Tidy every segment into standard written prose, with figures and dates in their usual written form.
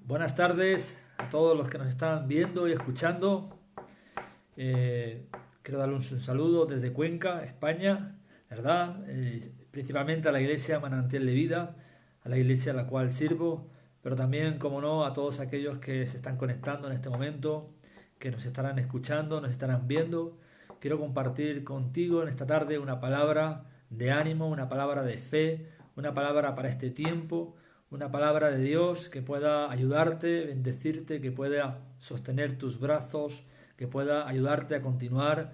Buenas tardes a todos los que nos están viendo y escuchando. Quiero darles un saludo desde Cuenca, España, ¿verdad? Principalmente a la iglesia Manantial de Vida, a la iglesia a la cual sirvo, pero también, como no, a todos aquellos que se están conectando en este momento, que nos estarán escuchando, nos estarán viendo. Quiero compartir contigo en esta tarde una palabra de ánimo, una palabra de fe, una palabra para este tiempo, una palabra de Dios que pueda ayudarte, bendecirte, que pueda sostener tus brazos, que pueda ayudarte a continuar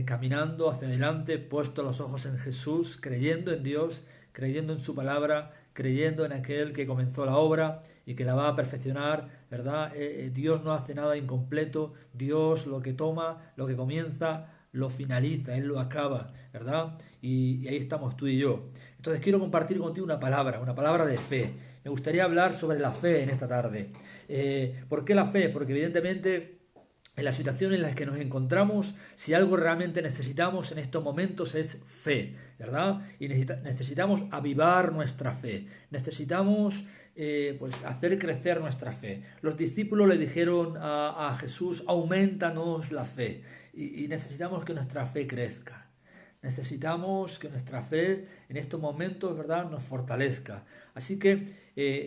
caminando hacia adelante, puesto los ojos en Jesús, creyendo en Dios, creyendo en su palabra, creyendo en aquel que comenzó la obra y que la va a perfeccionar, ¿verdad? Dios no hace nada incompleto, Dios lo que toma, lo que comienza, lo finaliza, Él lo acaba, ¿verdad? Y ahí estamos tú y yo. Entonces quiero compartir contigo una palabra de fe. Me gustaría hablar sobre la fe en esta tarde. ¿Por qué la fe? Porque evidentemente en la situación en la que nos encontramos, si algo realmente necesitamos en estos momentos es fe, ¿verdad? Y necesitamos avivar nuestra fe, necesitamos pues hacer crecer nuestra fe. Los discípulos le dijeron a Jesús, aumentanos la fe, y necesitamos que nuestra fe crezca. Necesitamos que nuestra fe en estos momentos, ¿verdad?, nos fortalezca. Así que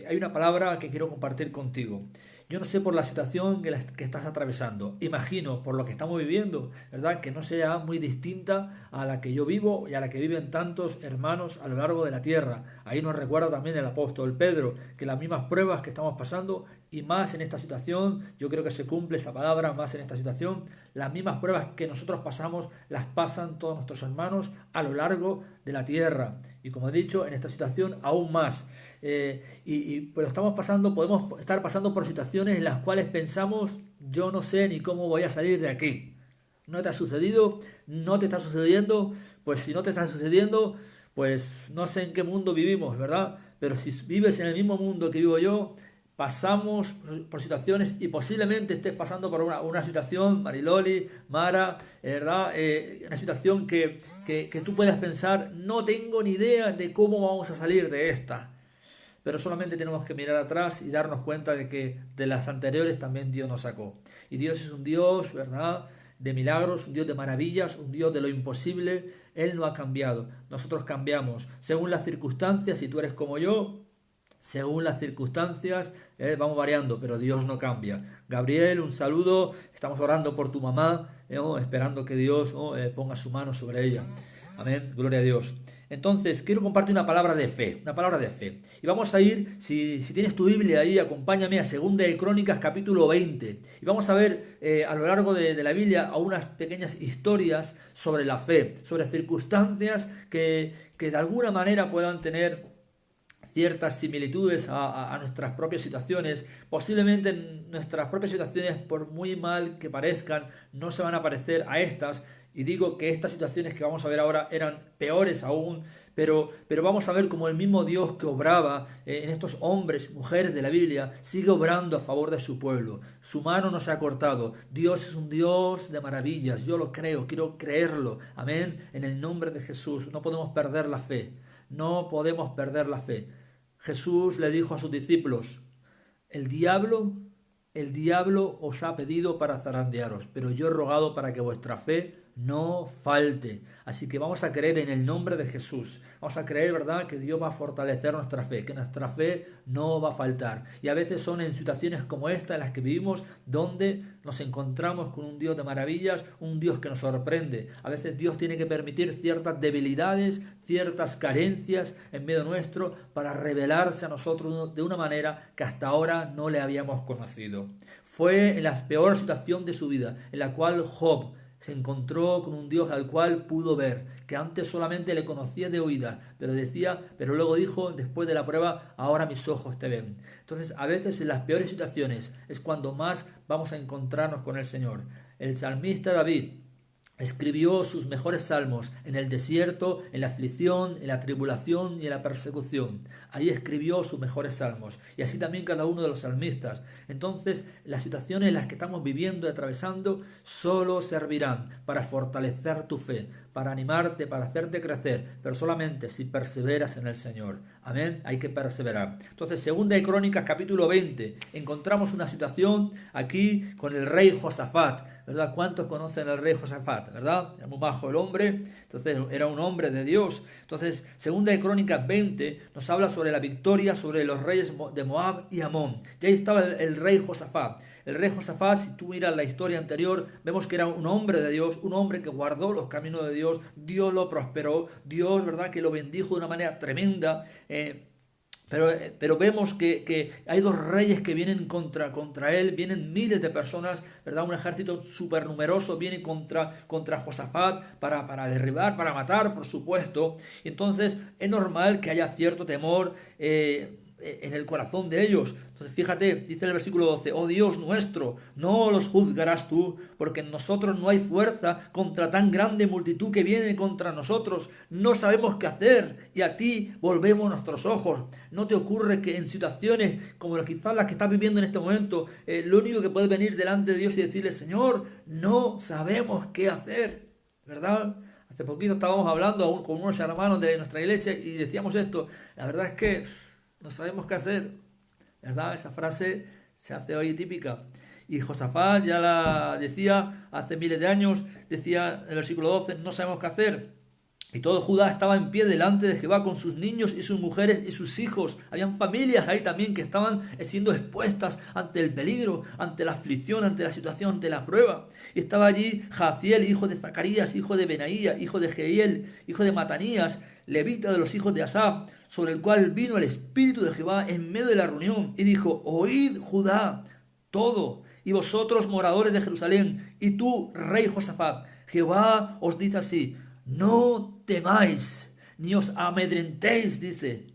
hay una palabra que quiero compartir contigo. Yo no sé por la situación que estás atravesando. Imagino por lo que estamos viviendo, ¿verdad?, que no sea muy distinta a la que yo vivo y a la que viven tantos hermanos a lo largo de la tierra. Ahí nos recuerda también el apóstol Pedro que las mismas pruebas que estamos pasando y más en esta situación, yo creo que se cumple esa palabra, más en esta situación, las mismas pruebas que nosotros pasamos las pasan todos nuestros hermanos a lo largo de la tierra. Y como he dicho, en esta situación aún más. Pero podemos estar pasando por situaciones en las cuales pensamos, yo no sé ni cómo voy a salir de aquí. ¿No te ha sucedido? ¿No te está sucediendo? Pues si no te está sucediendo, pues no sé en qué mundo vivimos, ¿verdad? Pero si vives en el mismo mundo que vivo yo, pasamos por situaciones y posiblemente estés pasando por una situación, Mariloli, Mara, ¿verdad? Una situación que tú puedas pensar, no tengo ni idea de cómo vamos a salir de esta. Pero solamente tenemos que mirar atrás y darnos cuenta de que de las anteriores también Dios nos sacó. Y Dios es un Dios, ¿verdad?, de milagros, un Dios de maravillas, un Dios de lo imposible. Él no ha cambiado. Nosotros cambiamos. Según las circunstancias, si tú eres como yo, según las circunstancias, vamos variando, pero Dios no cambia. Gabriel, un saludo. Estamos orando por tu mamá, esperando que Dios ponga su mano sobre ella. Amén, gloria a Dios. Entonces, quiero compartir una palabra de fe, una palabra de fe. Y vamos a ir, si tienes tu Biblia ahí, acompáñame a 2 Crónicas, capítulo 20. Y vamos a ver a lo largo de la Biblia unas pequeñas historias sobre la fe, sobre circunstancias que de alguna manera puedan tener ciertas similitudes a nuestras propias situaciones. Posiblemente nuestras propias situaciones, por muy mal que parezcan, no se van a parecer a estas. Y digo que estas situaciones que vamos a ver ahora eran peores aún, pero vamos a ver cómo el mismo Dios que obraba en estos hombres, mujeres de la Biblia, sigue obrando a favor de su pueblo. Su mano no se ha cortado. Dios es un Dios de maravillas. Yo lo creo, quiero creerlo. Amén. En el nombre de Jesús. No podemos perder la fe. No podemos perder la fe. Jesús le dijo a sus discípulos, el diablo, el diablo os ha pedido para zarandearos, pero yo he rogado para que vuestra fe no falte. Así que vamos a creer en el nombre de Jesús. Vamos a creer, ¿verdad?, que Dios va a fortalecer nuestra fe, que nuestra fe no va a faltar. Y a veces son en situaciones como esta en las que vivimos donde nos encontramos con un Dios de maravillas, un Dios que nos sorprende. A veces Dios tiene que permitir ciertas debilidades, ciertas carencias en medio nuestro para revelarse a nosotros de una manera que hasta ahora no le habíamos conocido. Fue en la peor situación de su vida, en la cual Job se encontró con un Dios al cual pudo ver, que antes solamente le conocía de oídas, pero luego dijo, después de la prueba, ahora mis ojos te ven. Entonces, a veces en las peores situaciones es cuando más vamos a encontrarnos con el Señor. El salmista David escribió sus mejores salmos en el desierto, en la aflicción, en la tribulación y en la persecución. Ahí escribió sus mejores salmos. Y así también cada uno de los salmistas. Entonces, las situaciones en las que estamos viviendo y atravesando solo servirán para fortalecer tu fe, para animarte, para hacerte crecer, pero solamente si perseveras en el Señor. Amén, hay que perseverar. Entonces, segunda de Crónicas, capítulo 20, encontramos una situación aquí con el rey Josafat, ¿verdad? ¿Cuántos conocen al rey Josafat, verdad? Era muy bajo el hombre, entonces era un hombre de Dios. Entonces, segunda de Crónicas 20 nos habla sobre la victoria sobre los reyes de Moab y Amón. Y ahí estaba el rey Josafat. El rey Josafat, si tú miras la historia anterior, vemos que era un hombre de Dios, un hombre que guardó los caminos de Dios, Dios lo prosperó, Dios, ¿verdad?, que lo bendijo de una manera tremenda. Pero vemos que hay dos reyes que vienen contra él, vienen miles de personas, ¿verdad? Un ejército súper numeroso viene contra Josafat para derribar, para matar, por supuesto. Entonces es normal que haya cierto temor en el corazón de ellos. Entonces fíjate, dice en el versículo 12, oh Dios nuestro, no los juzgarás tú, porque en nosotros no hay fuerza contra tan grande multitud que viene contra nosotros. No sabemos qué hacer y a ti volvemos nuestros ojos. ¿No te ocurre que en situaciones como quizás las que estás viviendo en este momento, lo único que puedes venir delante de Dios y decirle, Señor, no sabemos qué hacer, ¿verdad? Hace poquito estábamos hablando con unos hermanos de nuestra iglesia y decíamos esto, la verdad es que no sabemos qué hacer, ¿verdad? Esa frase se hace hoy típica. Y Josafat ya la decía hace miles de años, decía en el versículo 12, no sabemos qué hacer. Y todo Judá estaba en pie delante de Jehová con sus niños y sus mujeres y sus hijos. Habían familias ahí también que estaban siendo expuestas ante el peligro, ante la aflicción, ante la situación, ante la prueba. Y estaba allí Jaziel, hijo de Zacarías, hijo de Benaía, hijo de Jehiel, hijo de Matanías, levita de los hijos de Asaf, sobre el cual vino el Espíritu de Jehová en medio de la reunión y dijo, oíd Judá, todo, y vosotros moradores de Jerusalén, y tú, rey Josafat, Jehová os dice así, no temáis, ni os amedrentéis, dice,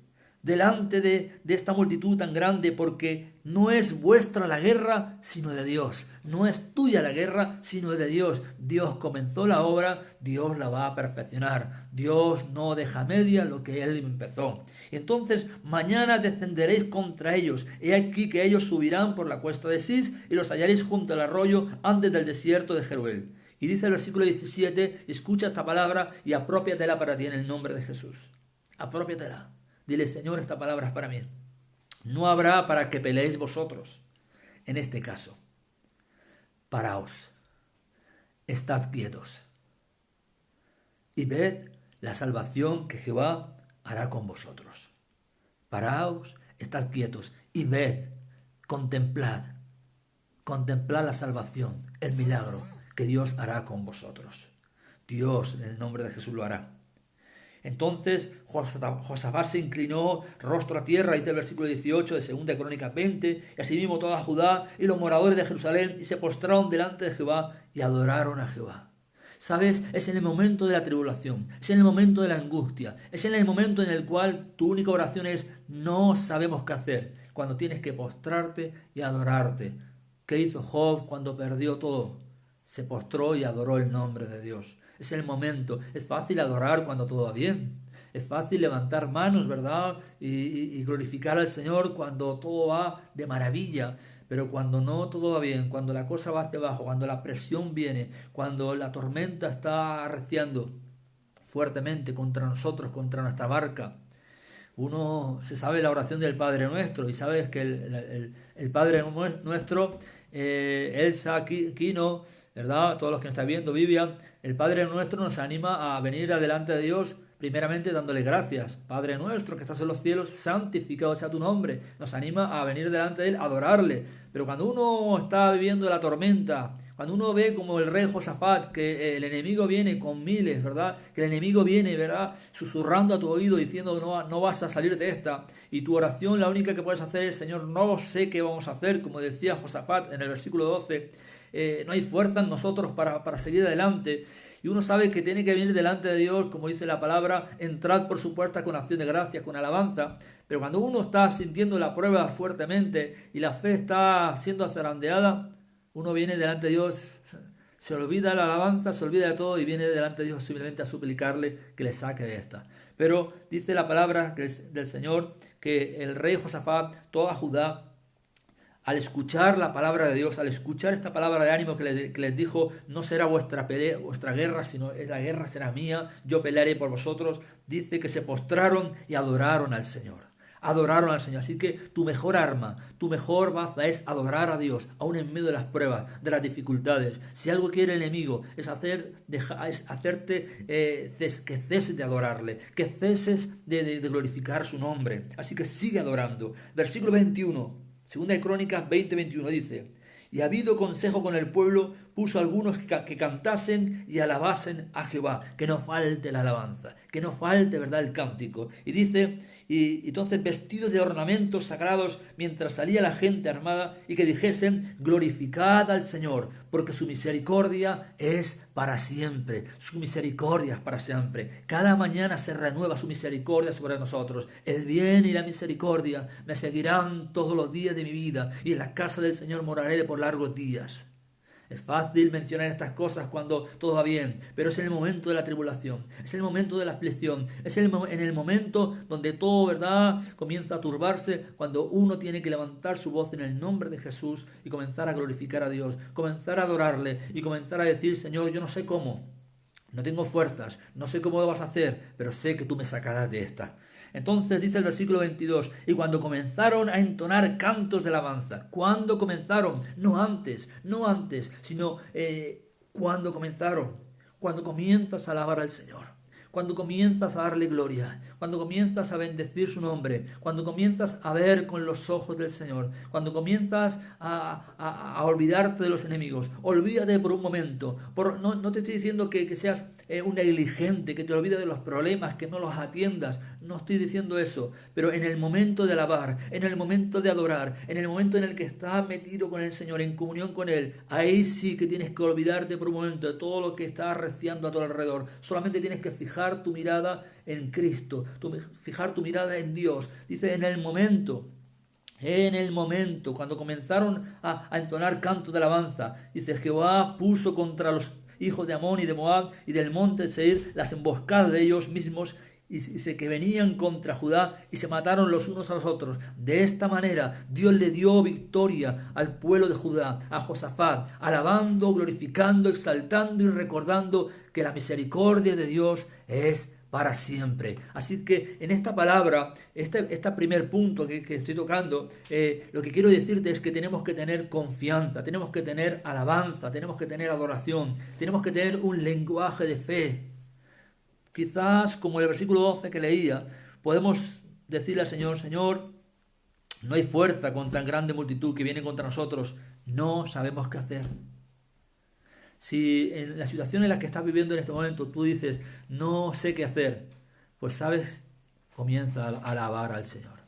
delante de esta multitud tan grande, porque no es vuestra la guerra, sino de Dios. No es tuya la guerra, sino de Dios. Dios comenzó la obra, Dios la va a perfeccionar. Dios no deja media lo que Él empezó. Entonces, mañana descenderéis contra ellos. He aquí que ellos subirán por la cuesta de Cis y los hallaréis junto al arroyo antes del desierto de Jeruel. Y dice el versículo 17, escucha esta palabra y apropiatela para ti en el nombre de Jesús. Apropiatela. Dile, Señor, esta palabra es para mí. No habrá para que peleéis vosotros. En este caso, paraos, estad quietos y ved la salvación que Jehová hará con vosotros. Paraos, estad quietos y ved, contemplad la salvación, el milagro que Dios hará con vosotros. Dios, en el nombre de Jesús, lo hará. Entonces Josafat se inclinó rostro a tierra, dice el versículo 18 de 2 Crónicas 20, y asimismo toda Judá y los moradores de Jerusalén, y se postraron delante de Jehová y adoraron a Jehová. ¿Sabes? Es en el momento de la tribulación, es en el momento de la angustia, es en el momento en el cual tu única oración es no sabemos qué hacer, cuando tienes que postrarte y adorarte. ¿Qué hizo Job cuando perdió todo? Se postró y adoró el nombre de Dios. Es el momento. Es fácil adorar cuando todo va bien. Es fácil levantar manos, ¿verdad? Y glorificar al Señor cuando todo va de maravilla. Pero cuando no todo va bien, cuando la cosa va hacia abajo, cuando la presión viene, cuando la tormenta está arreciando fuertemente contra nosotros, contra nuestra barca, uno se sabe la oración del Padre Nuestro y sabes que el Padre Nuestro, Elsa, Kino, ¿verdad? Todos los que nos están viendo, Vivian, el Padre Nuestro nos anima a venir adelante de Dios, primeramente dándole gracias. Padre nuestro que estás en los cielos, santificado sea tu nombre. Nos anima a venir delante de Él, a adorarle. Pero cuando uno está viviendo la tormenta, cuando uno ve como el rey Josafat, que el enemigo viene con miles, ¿verdad? Que el enemigo viene, ¿verdad? Susurrando a tu oído, diciendo no vas a salir de esta. Y tu oración, la única que puedes hacer es, Señor, no sé qué vamos a hacer, como decía Josafat en el versículo 12. No hay fuerza en nosotros para seguir adelante. Y uno sabe que tiene que venir delante de Dios, como dice la palabra, entrad por su puerta con acción de gracias, con alabanza. Pero cuando uno está sintiendo la prueba fuertemente y la fe está siendo zarandeada, uno viene delante de Dios, se olvida la alabanza, se olvida de todo y viene delante de Dios simplemente a suplicarle que le saque de esta. Pero dice la palabra del Señor que el rey Josafat, toda Judá, al escuchar la palabra de Dios, al escuchar esta palabra de ánimo que les dijo, no será vuestra pelea, vuestra guerra, sino la guerra será mía, yo pelearé por vosotros, dice que se postraron y adoraron al Señor. Adoraron al Señor. Así que tu mejor arma, tu mejor baza es adorar a Dios, aún en medio de las pruebas, de las dificultades. Si algo quiere el enemigo es hacerte que ceses de adorarle, que ceses de glorificar su nombre. Así que sigue adorando. Versículo 21, segunda de Crónicas 20:21 dice: y habido consejo con el pueblo, puso algunos que cantasen y alabasen a Jehová. Que no falte la alabanza, que no falte, ¿verdad?, el cántico. Y dice, y entonces vestidos de ornamentos sagrados, mientras salía la gente armada, y que dijesen, glorificad al Señor, porque su misericordia es para siempre. Su misericordia es para siempre. Cada mañana se renueva su misericordia sobre nosotros. El bien y la misericordia me seguirán todos los días de mi vida, y en la casa del Señor moraré por largos días. Es fácil mencionar estas cosas cuando todo va bien, pero es en el momento de la tribulación, es en el momento de la aflicción, es en el momento donde todo, ¿verdad?, comienza a turbarse, cuando uno tiene que levantar su voz en el nombre de Jesús y comenzar a glorificar a Dios, comenzar a adorarle y comenzar a decir, Señor, yo no sé cómo, no tengo fuerzas, no sé cómo lo vas a hacer, pero sé que tú me sacarás de esta. Entonces dice el versículo 22, y cuando comenzaron a entonar cantos de alabanza, cuando comenzaron, no antes, sino cuando comenzaron, cuando comienzas a alabar al Señor, cuando comienzas a darle gloria, cuando comienzas a bendecir su nombre, cuando comienzas a ver con los ojos del Señor, cuando comienzas a olvidarte de los enemigos, olvídate por un momento. No te estoy diciendo que seas un negligente, que te olvides de los problemas, que no los atiendas, no estoy diciendo eso, pero en el momento de alabar, en el momento de adorar, en el momento en el que estás metido con el Señor, en comunión con Él, ahí sí que tienes que olvidarte por un momento de todo lo que está arreciando a tu alrededor. Solamente tienes que fijar tu mirada en Cristo, fijar tu mirada en Dios. Dice, en el momento, cuando comenzaron a entonar cantos de alabanza, dice, Jehová puso contra los hijos de Amón y de Moab y del monte Seir las emboscadas de ellos mismos, y dice que venían contra Judá y se mataron los unos a los otros. De esta manera Dios le dio victoria al pueblo de Judá, a Josafat, alabando, glorificando, exaltando y recordando que la misericordia de Dios es para siempre. Así que en esta palabra, este primer punto que estoy tocando, lo que quiero decirte es que tenemos que tener confianza, tenemos que tener alabanza, tenemos que tener adoración, tenemos que tener un lenguaje de fe. Quizás, como el versículo 12 que leía, podemos decirle al Señor, Señor, no hay fuerza con tan grande multitud que viene contra nosotros, no sabemos qué hacer. Si en la situación en la que estás viviendo en este momento tú dices, no sé qué hacer, pues sabes, comienza a alabar al Señor,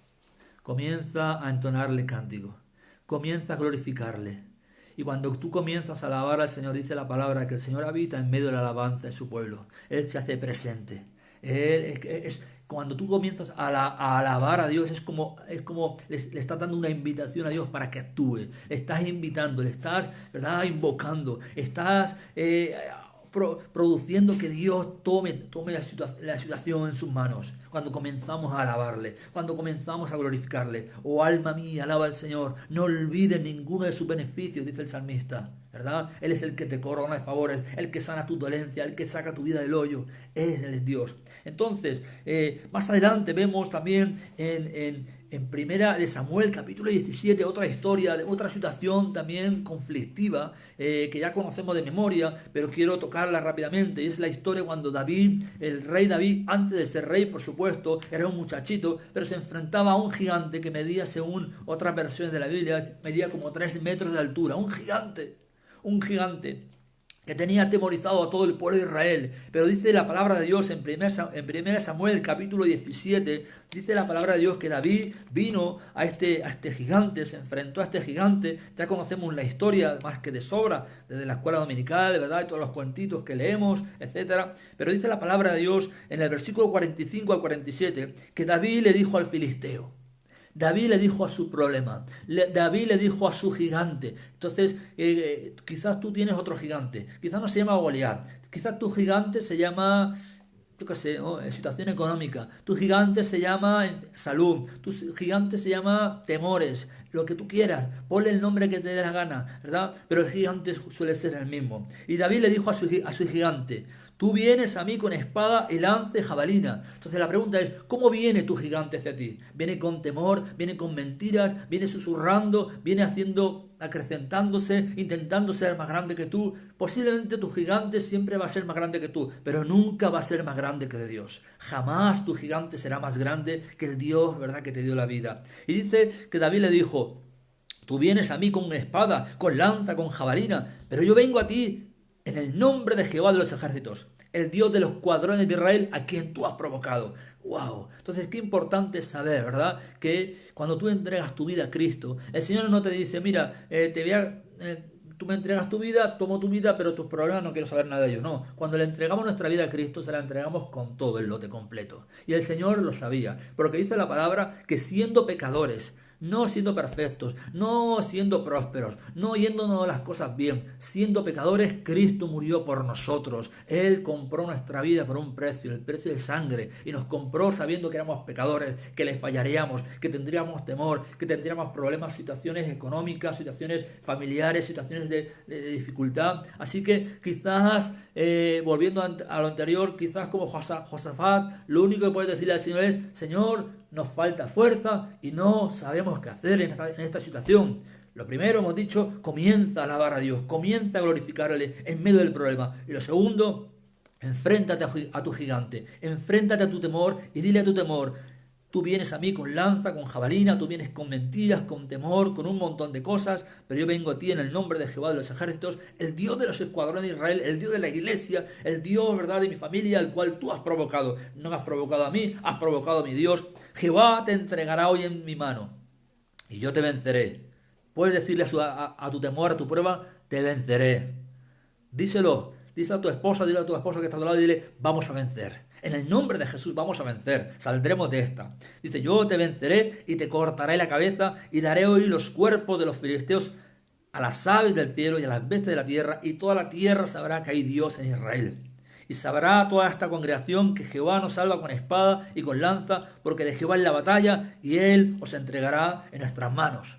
comienza a entonarle cántico, comienza a glorificarle. Y cuando tú comienzas a alabar al Señor, dice la palabra que el Señor habita en medio de la alabanza de su pueblo. Él se hace presente. Cuando tú comienzas a alabar a Dios, es como le estás dando una invitación a Dios para que actúe. Le estás invitando, le estás, ¿verdad?, invocando, estás produciendo que Dios tome la situación en sus manos. Cuando comenzamos a alabarle, cuando comenzamos a glorificarle. Oh alma mía, alaba al Señor, no olvides ninguno de sus beneficios, dice el salmista, ¿verdad? Él es el que te corona de favores, el que sana tu dolencia, el que saca tu vida del hoyo. Él es Dios. Entonces, más adelante vemos también en Primera de Samuel, capítulo 17, otra historia, otra situación también conflictiva, que ya conocemos de memoria, pero quiero tocarla rápidamente. Y es la historia cuando David, el rey David, antes de ser rey, por supuesto, era un muchachito, pero se enfrentaba a un gigante que medía, según otras versiones de la Biblia, medía como 3 metros de altura. Un gigante que tenía atemorizado a todo el pueblo de Israel. Pero dice la palabra de Dios en 1 Samuel capítulo 17, dice la palabra de Dios que David vino a este gigante, se enfrentó a este gigante. Ya conocemos la historia más que de sobra, desde la escuela dominical, ¿verdad?, y todos los cuentitos que leemos, etcétera. Pero dice la palabra de Dios en el versículo 45 al 47 que David le dijo al filisteo, David le dijo a su problema, David le dijo a su gigante. Entonces, quizás tú tienes otro gigante, quizás no se llama Goliat, quizás tu gigante se llama yo qué sé, ¿no? Situación económica. Tu gigante se llama salud. Tu gigante se llama temores. Lo que tú quieras. Ponle el nombre que te dé la gana, ¿verdad? Pero el gigante suele ser el mismo. Y David le dijo a su gigante: tú vienes a mí con espada y lanza y jabalina. Entonces la pregunta es, ¿cómo viene tu gigante hacia ti? ¿Viene con temor? ¿Viene con mentiras? ¿Viene susurrando? ¿Viene acrecentándose, intentando ser más grande que tú? Posiblemente tu gigante siempre va a ser más grande que tú, pero nunca va a ser más grande que de Dios. Jamás tu gigante será más grande que el Dios, ¿verdad?, que te dio la vida. Y dice que David le dijo: tú vienes a mí con espada, con lanza, con jabalina, pero yo vengo a ti en el nombre de Jehová de los ejércitos, el Dios de los escuadrones de Israel, a quien tú has provocado. ¡Wow! Entonces, qué importante es saber, ¿verdad?, que cuando tú entregas tu vida a Cristo, el Señor no te dice: mira, tú me entregas tu vida, tomo tu vida, pero tus problemas no quiero saber nada de ellos. No, cuando le entregamos nuestra vida a Cristo, se la entregamos con todo el lote completo. Y el Señor lo sabía, porque dice la palabra que siendo pecadores, no siendo perfectos, no siendo prósperos, no yéndonos las cosas bien, siendo pecadores, Cristo murió por nosotros. Él compró nuestra vida por un precio, el precio de sangre, y nos compró sabiendo que éramos pecadores, que le fallaríamos, que tendríamos temor, que tendríamos problemas, situaciones económicas, situaciones familiares, situaciones de dificultad. Así que quizás, volviendo a lo anterior, quizás como Josafat, lo único que puedes decirle al Señor es: Señor, nos falta fuerza y no sabemos qué hacer en esta situación. Lo primero, hemos dicho, comienza a alabar a Dios, comienza a glorificarle en medio del problema. Y lo segundo, enfréntate a tu gigante, enfréntate a tu temor y dile a tu temor: tú vienes a mí con lanza, con jabalina, tú vienes con mentiras, con temor, con un montón de cosas, pero yo vengo a ti en el nombre de Jehová de los ejércitos, el Dios de los escuadrones de Israel, el Dios de la iglesia, el Dios, ¿verdad?, de mi familia, el cual tú has provocado. No me has provocado a mí, has provocado a mi Dios. Jehová te entregará hoy en mi mano y yo te venceré. Puedes decirle a tu temor, a tu prueba: te venceré. Díselo a tu esposa, dile a tu esposo que está a tu lado y dile: vamos a vencer. En el nombre de Jesús vamos a vencer, saldremos de esta. Dice: yo te venceré y te cortaré la cabeza y daré hoy los cuerpos de los filisteos a las aves del cielo y a las bestias de la tierra, y toda la tierra sabrá que hay Dios en Israel. Y sabrá toda esta congregación que Jehová nos salva con espada y con lanza, porque de Jehová es la batalla y Él os entregará en nuestras manos.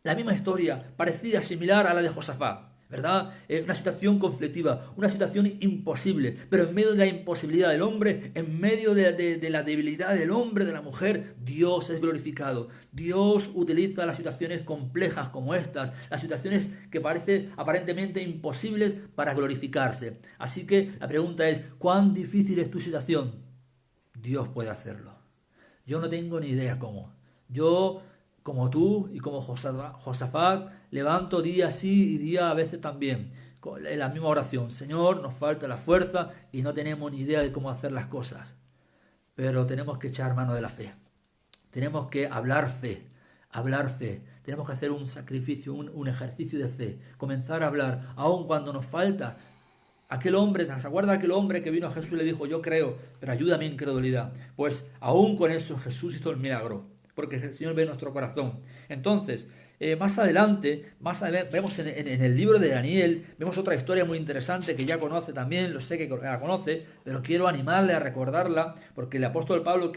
La misma historia, parecida, similar a la de Josafat, ¿verdad? Una situación conflictiva, una situación imposible, pero en medio de la imposibilidad del hombre, en medio de la debilidad del hombre, de la mujer, Dios es glorificado. Dios utiliza las situaciones complejas como estas, las situaciones que parecen aparentemente imposibles, para glorificarse. Así que la pregunta es: ¿cuán difícil es tu situación? Dios puede hacerlo. Yo no tengo ni idea cómo. Yo, como tú y como Josafat, levanto día sí y día a veces también en la misma oración: Señor, nos falta la fuerza y no tenemos ni idea de cómo hacer las cosas. Pero tenemos que echar mano de la fe. Tenemos que hablar fe. Tenemos que hacer un sacrificio, un ejercicio de fe. Comenzar a hablar, aun cuando nos falta. Aquel hombre, ¿se acuerda aquel hombre que vino a Jesús y le dijo: yo creo, pero ayúdame en incredulidad? Pues aún con eso Jesús hizo el milagro, porque el Señor ve nuestro corazón. Entonces, más adelante, vemos en el libro de Daniel, vemos otra historia muy interesante que ya conoce también, lo sé que la conoce, pero quiero animarle a recordarla, porque el apóstol Pablo,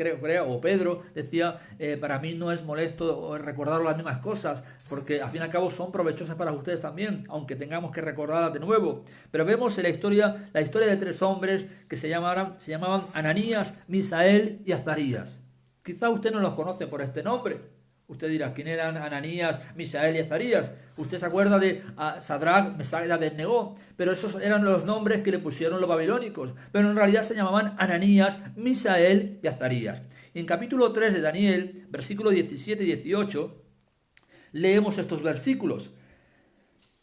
o Pedro, decía: para mí no es molesto recordar las mismas cosas, porque al fin y al cabo son provechosas para ustedes también, aunque tengamos que recordarlas de nuevo. Pero vemos en la historia de tres hombres que se llamaban Ananías, Misael y Azarías. Quizá usted no los conoce por este nombre. Usted dirá: ¿quién eran Ananías, Misael y Azarías? Usted se acuerda de Sadrach, Mesach y Abednego, pero esos eran los nombres que le pusieron los babilónicos, pero en realidad se llamaban Ananías, Misael y Azarías. Y en capítulo 3 de Daniel, versículos 17 y 18, leemos estos versículos.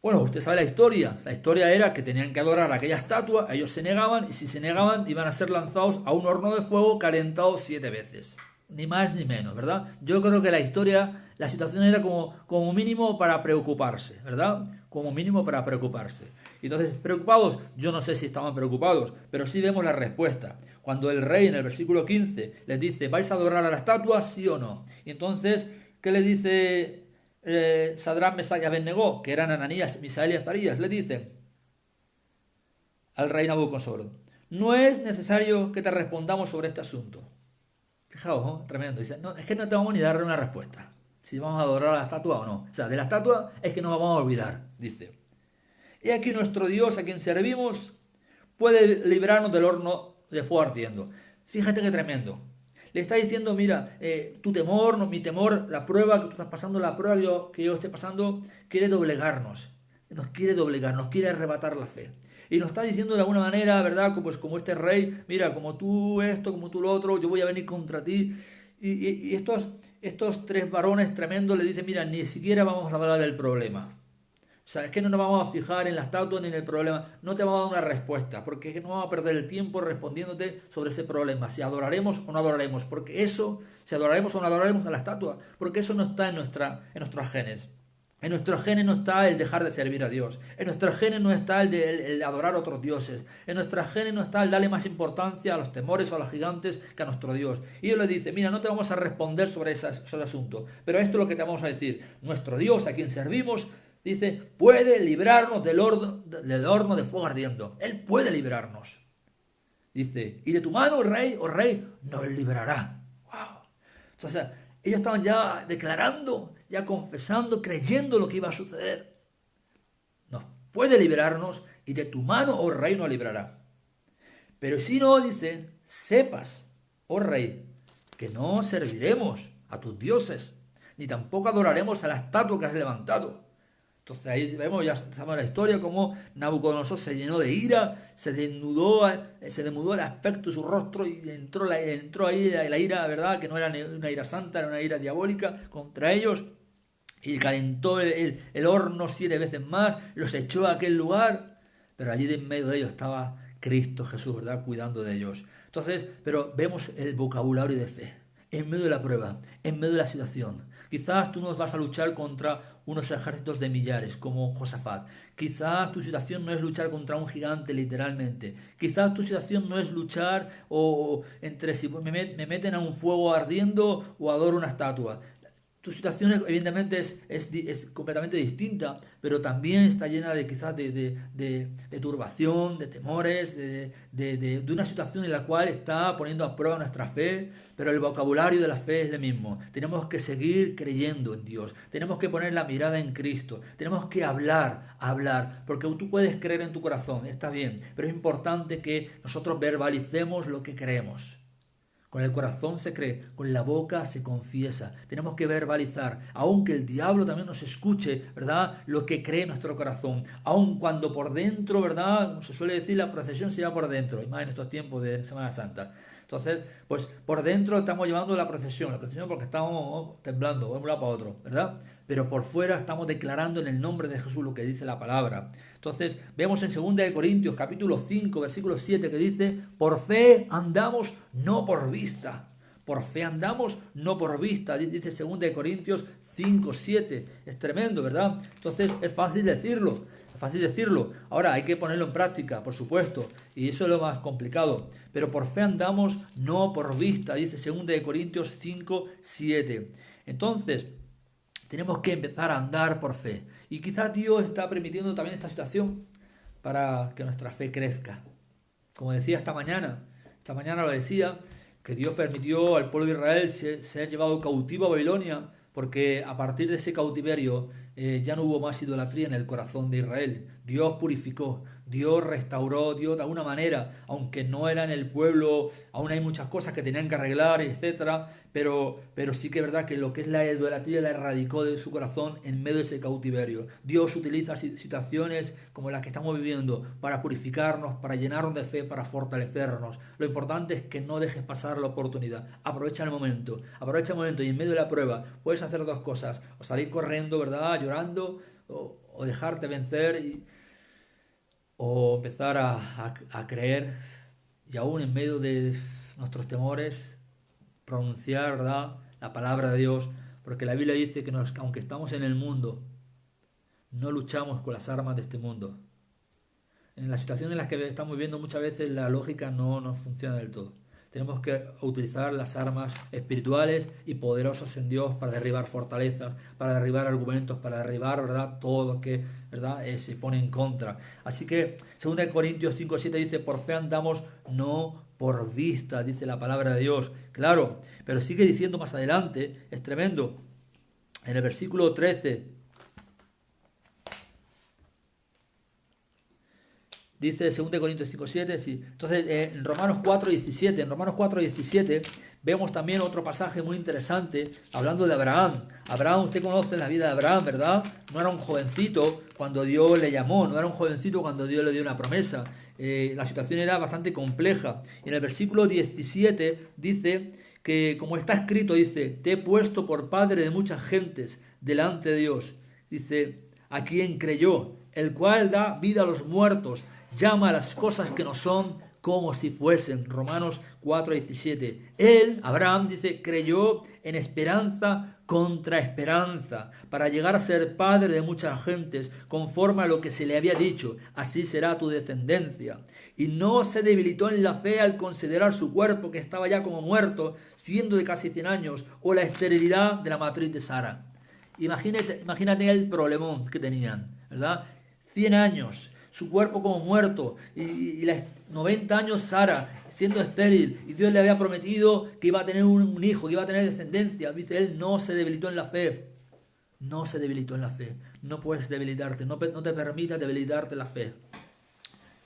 Bueno, usted sabe la historia. La historia era que tenían que adorar a aquella estatua, ellos se negaban, y si se negaban iban a ser lanzados a un horno de fuego calentado 7 veces. Ni más ni menos, ¿verdad? Yo creo que la situación era como mínimo para preocuparse, ¿verdad? Como mínimo para preocuparse. Entonces, ¿preocupados? Yo no sé si estaban preocupados, pero sí vemos la respuesta. Cuando el rey en el versículo 15 les dice: ¿vais a adorar a la estatua, sí o no? Y entonces, ¿qué le dice Sadrach, Mesach y Abednego, que eran Ananías, Misael y Azarías? Le dicen al rey Nabucodonosor: no es necesario que te respondamos sobre este asunto. Fijaos, ¿no? Tremendo. Dice, no, es que no te vamos ni a darle una respuesta. Si vamos a adorar a la estatua o no. O sea, de la estatua es que nos vamos a olvidar, dice. He aquí nuestro Dios a quien servimos puede librarnos del horno de fuego ardiendo. Fíjate qué tremendo. Le está diciendo, mira, tu temor, no, mi temor, la prueba que tú estás pasando, la prueba que yo esté pasando, quiere doblegarnos. Nos quiere doblegar, nos quiere arrebatar la fe. Y nos está diciendo de alguna manera, ¿verdad? Pues como este rey, mira, como tú esto, como tú lo otro, yo voy a venir contra ti. Y estos tres varones tremendos le dicen, mira, ni siquiera vamos a hablar del problema. O sea, es que no nos vamos a fijar en la estatua ni en el problema. No te vamos a dar una respuesta, porque es que no vamos a perder el tiempo respondiéndote sobre ese problema. Si adoraremos o no adoraremos, porque eso, si adoraremos o no adoraremos a la estatua, porque eso no está en nuestros genes. En nuestros genes no está el dejar de servir a Dios. En nuestros genes no está el adorar a otros dioses. En nuestros genes no está el darle más importancia a los temores o a los gigantes que a nuestro Dios. Y Dios le dice, mira, no te vamos a responder sobre ese asunto, pero esto es lo que te vamos a decir. Nuestro Dios, a quien servimos, dice, puede librarnos del horno de fuego ardiendo. Él puede librarnos. Dice, y de tu mano, oh rey, nos librará. ¡Wow! O sea, ellos estaban ya declarando, ya confesando, creyendo lo que iba a suceder. Nos puede liberarnos y de tu mano, oh rey, nos librará. Pero si no, dice, sepas, oh rey, que no serviremos a tus dioses, ni tampoco adoraremos a la estatua que has levantado. Entonces ahí vemos, ya sabemos la historia, cómo Nabucodonosor se llenó de ira, se desnudó el aspecto de su rostro y entró ahí la ira, ¿verdad? Que no era una ira santa, era una ira diabólica contra ellos. Y calentó el horno 7 veces más, los echó a aquel lugar, pero allí en medio de ellos estaba Cristo Jesús, ¿verdad? Cuidando de ellos. Entonces, pero vemos el vocabulario de fe, en medio de la prueba, en medio de la situación. Quizás tú no vas a luchar contra unos ejércitos de millares, como Josafat. Quizás tu situación no es luchar contra un gigante, literalmente. Quizás tu situación no es luchar entre si me meten a un fuego ardiendo o adoro una estatua. Tu situación evidentemente es completamente distinta, pero también está llena de quizás de turbación, de temores, de una situación en la cual está poniendo a prueba nuestra fe, pero el vocabulario de la fe es el mismo. Tenemos que seguir creyendo en Dios, tenemos que poner la mirada en Cristo, tenemos que hablar, porque tú puedes creer en tu corazón, está bien, pero es importante que nosotros verbalicemos lo que creemos. Con el corazón se cree, con la boca se confiesa. Tenemos que verbalizar, aunque el diablo también nos escuche, ¿verdad? Lo que cree nuestro corazón. Aun cuando por dentro, ¿verdad? Como se suele decir, la procesión se lleva por dentro, y más en estos tiempos de Semana Santa. Entonces, pues por dentro estamos llevando la procesión porque estamos temblando, de un lado para otro, ¿verdad? Pero por fuera estamos declarando en el nombre de Jesús lo que dice la palabra. Entonces, vemos en 2 Corintios capítulo 5, versículo 7 que dice, por fe andamos, no por vista. Por fe andamos, no por vista. Dice 2 Corintios 5, 7. Es tremendo, ¿verdad? Entonces, es fácil decirlo. Es fácil decirlo. Ahora, hay que ponerlo en práctica, por supuesto. Y eso es lo más complicado. Pero por fe andamos, no por vista. Dice 2 Corintios 5, 7. Entonces, tenemos que empezar a andar por fe. Y quizás Dios está permitiendo también esta situación para que nuestra fe crezca. Como decía esta mañana lo decía, que Dios permitió al pueblo de Israel ser llevado cautivo a Babilonia, porque a partir de ese cautiverio ya no hubo más idolatría en el corazón de Israel. Dios purificó, Dios restauró, Dios de alguna manera, aunque no era en el pueblo, aún hay muchas cosas que tenían que arreglar, etcétera, pero sí que es verdad que lo que es la idolatría la erradicó de su corazón en medio de ese cautiverio. Dios utiliza situaciones como las que estamos viviendo para purificarnos, para llenarnos de fe, para fortalecernos. Lo importante es que no dejes pasar la oportunidad. Aprovecha el momento y en medio de la prueba puedes hacer dos cosas, o salir corriendo, ¿verdad?, llorando, o dejarte vencer o empezar a creer, y aún en medio de nuestros temores pronunciar, ¿verdad?, la palabra de Dios, porque la Biblia dice que aunque estamos en el mundo, no luchamos con las armas de este mundo. En las situaciones en las que estamos viviendo muchas veces la lógica no funciona del todo. tenemos que utilizar las armas espirituales y poderosas en Dios para derribar fortalezas, para derribar argumentos, para derribar, ¿verdad?, todo lo que, ¿verdad?, se pone en contra. Así que 2 Corintios 5:7 dice, por fe andamos, no por vista, dice la palabra de Dios. Claro, pero sigue diciendo más adelante, es tremendo, en el versículo 13, dice 2 Corintios 5:7, sí. Entonces, en Romanos 4:17 vemos también otro pasaje muy interesante, hablando de Abraham. Abraham, usted conoce la vida de Abraham, ¿verdad? No era un jovencito cuando Dios le llamó, no era un jovencito cuando Dios le dio una promesa. La situación era bastante compleja. Y en el versículo 17 dice que, como está escrito, dice, te he puesto por padre de muchas gentes delante de Dios. Dice, a quien creyó, el cual da vida a los muertos, llama a las cosas que no son como si fuesen. Romanos 4:17. Él, Abraham, dice, creyó en esperanza contra esperanza, para llegar a ser padre de muchas gentes, conforme a lo que se le había dicho, así será tu descendencia. Y no se debilitó en la fe al considerar su cuerpo, que estaba ya como muerto, siendo de casi 100 años, o la esterilidad de la matriz de Sara. Imagínate el problemón que tenían, ¿verdad? 100 años, su cuerpo como muerto, y 90 años Sara siendo estéril, y Dios le había prometido que iba a tener un hijo, que iba a tener descendencia. Dice, él no se debilitó en la fe. No se debilitó en la fe. No puedes debilitarte, no te permitas debilitarte en la fe.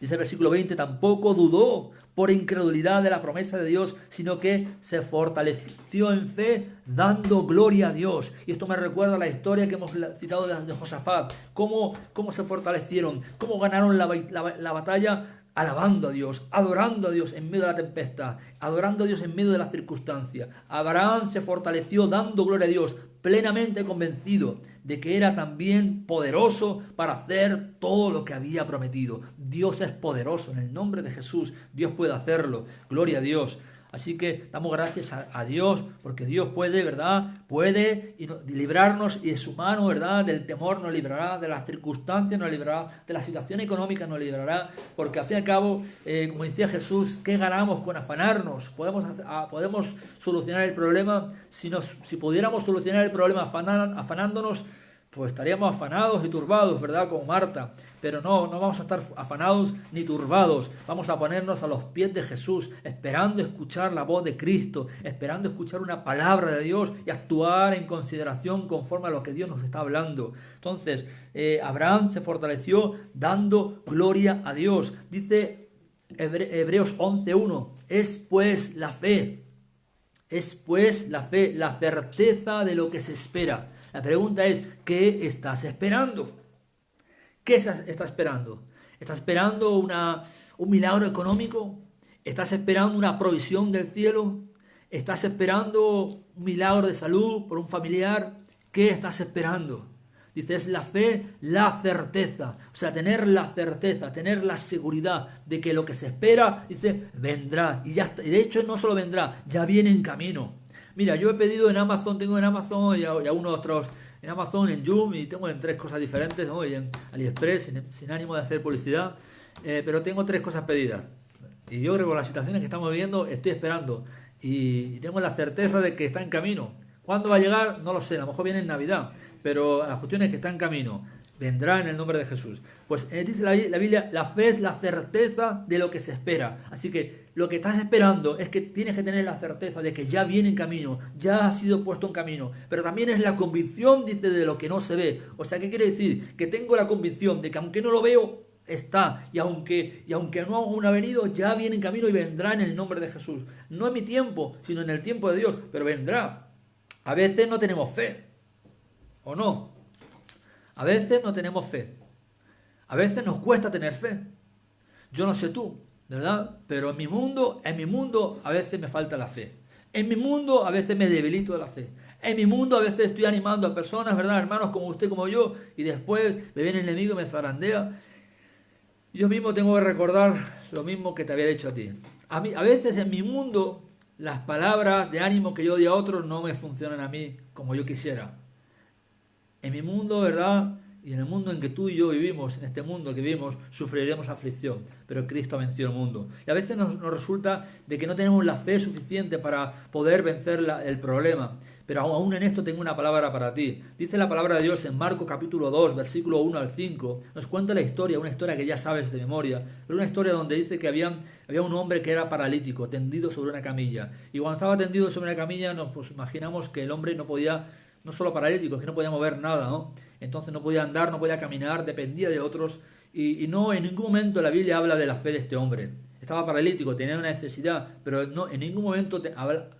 Dice el versículo 20, tampoco dudó por incredulidad de la promesa de Dios, sino que se fortaleció en fe, dando gloria a Dios. Y esto me recuerda a la historia que hemos citado de Josafat. Cómo se fortalecieron, cómo ganaron la batalla, alabando a Dios, adorando a Dios en medio de la tempestad, adorando a Dios en medio de las circunstancias. Abraham se fortaleció dando gloria a Dios, plenamente convencido de que era también poderoso para hacer todo lo que había prometido. Dios es poderoso, en el nombre de Jesús, Dios puede hacerlo, gloria a Dios. Así que damos gracias a Dios, porque Dios puede, ¿verdad? Puede librarnos, y de su mano, ¿verdad? Del temor nos librará, de las circunstancias nos librará, de la situación económica nos librará, porque al fin y al cabo, como decía Jesús, ¿qué ganamos con afanarnos? ¿Podemos solucionar el problema? Si pudiéramos solucionar el problema afanándonos, pues estaríamos afanados y turbados, ¿verdad? Como Marta. Pero no vamos a estar afanados ni turbados. Vamos a ponernos a los pies de Jesús, esperando escuchar la voz de Cristo, esperando escuchar una palabra de Dios y actuar en consideración conforme a lo que Dios nos está hablando. Entonces, Abraham se fortaleció dando gloria a Dios. Dice Hebreos 11:1, es pues la fe, la certeza de lo que se espera. La pregunta es, ¿qué estás esperando? ¿Qué estás esperando? ¿Estás esperando un milagro económico? ¿Estás esperando una provisión del cielo? ¿Estás esperando un milagro de salud por un familiar? ¿Qué estás esperando? Dice, es la fe, la certeza. O sea, tener la certeza, tener la seguridad de que lo que se espera, dice, vendrá. Y ya está. Y de hecho, no solo vendrá, ya viene en camino. Mira, yo he pedido en Amazon, tengo en Amazon y algunos otros en Amazon, en Joom, y tengo en 3 cosas diferentes, ¿no? Y en AliExpress, sin ánimo de hacer publicidad, pero tengo 3 cosas pedidas. Y yo creo que con las situaciones que estamos viviendo, estoy esperando y tengo la certeza de que está en camino. ¿Cuándo va a llegar? No lo sé, a lo mejor viene en Navidad, pero la cuestión es que está en camino. Vendrá en el nombre de Jesús. Pues dice la Biblia, la fe es la certeza de lo que se espera. Así que lo que estás esperando es que tienes que tener la certeza de que ya viene en camino, ya ha sido puesto en camino. Pero también es la convicción, dice, de lo que no se ve. O sea, ¿qué quiere decir? Que tengo la convicción de que aunque no lo veo, está. Y aunque no aún ha venido, ya viene en camino y vendrá en el nombre de Jesús. No en mi tiempo, sino en el tiempo de Dios. Pero vendrá. A veces no tenemos fe. ¿O no? A veces no tenemos fe. A veces nos cuesta tener fe. Yo no sé tú, ¿verdad? Pero en mi mundo a veces me falta la fe. En mi mundo a veces me debilito de la fe. En mi mundo a veces estoy animando a personas, ¿verdad? Hermanos como usted, como yo, y después me viene el enemigo y me zarandea. Yo mismo tengo que recordar lo mismo que te había dicho a ti. A veces en mi mundo las palabras de ánimo que yo doy a otros no me funcionan a mí como yo quisiera. En mi mundo, ¿verdad? Y en el mundo en que tú y yo vivimos, en este mundo que vivimos, sufriremos aflicción, pero Cristo ha vencido el mundo. Y a veces nos resulta de que no tenemos la fe suficiente para poder vencer el problema. Pero aún en esto tengo una palabra para ti. Dice la palabra de Dios en Marcos capítulo 2, versículo 1 al 5. Nos cuenta la historia, una historia que ya sabes de memoria. Pero una historia donde dice que había un hombre que era paralítico, tendido sobre una camilla. Y cuando estaba tendido sobre una camilla, nos imaginamos que el hombre no podía, no solo paralítico, es que no podía mover nada, ¿no? Entonces no podía andar, no podía caminar, dependía de otros. Y no, en ningún momento la Biblia habla de la fe de este hombre. Estaba paralítico, tenía una necesidad, pero no, en ningún momento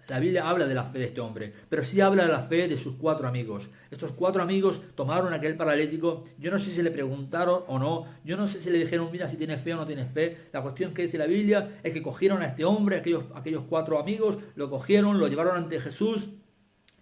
la Biblia habla de la fe de este hombre, pero sí habla de la fe de sus 4 amigos. Estos 4 amigos tomaron a aquel paralítico, yo no sé si le preguntaron o no, yo no sé si le dijeron, mira, si tienes fe o no tienes fe. La cuestión que dice la Biblia es que cogieron a este hombre, aquellos 4 amigos, lo cogieron, lo llevaron ante Jesús,